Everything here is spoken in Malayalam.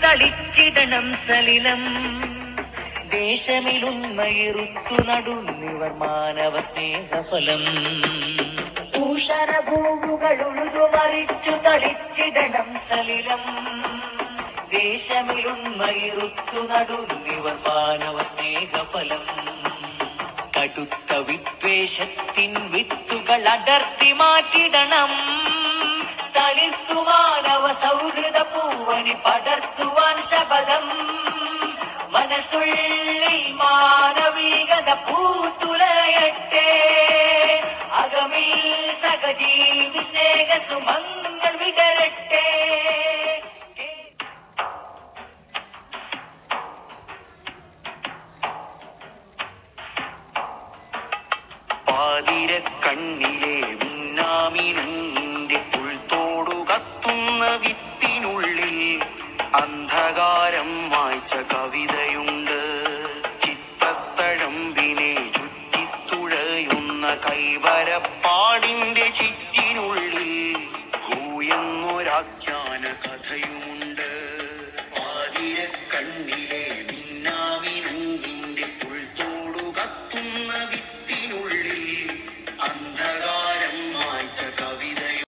തളിച്ചിടണം സലിലം ദേശമിലുന്മയിറുത്തു നടുന്നിവർ മാനവ സ്നേഹഫലം ഊഷരഭൂമുകളുഴുതു മറിച്ചു തളിച്ചിടണം സലിലം ദേശമിലുന്മയിറുത്തു നടുന്നിവർ മാനവ സ്നേഹഫലം കടുത്ത വിദ്വേഷത്തിൻ വിത്തുകൾ അടർത്തി മാറ്റിടണം തളിർത്തു മാനവ സൗഹൃദ പൂവനി പടർത്തുവാൻ ശപഥം മനസ്സുള്ളിൽ മാനവികത പൂത്തുലയട്ടെ അകമിൽ സഹജീവി സ്നേഹ സുമങ്ങൾ വിടരട്ടെ പാതിര കണ്ണിലെ മിന്നാമിനുങ്ങിന്റെ ഉൾത്തോടു കത്തുന്ന വിത്തിനുള്ളിൽ അന്ധകാരം മായ്ച്ച കവിതയുണ്ട് ചിത്രത്തഴമ്പിനെ ചുറ്റിത്തുഴയുന്ന കൈവരപ്പാടിന്റെ ചിറ്റിനുള്ളിൽ ഭൂയെന്നൊരാഖ്യാന കഥയുമുണ്ട്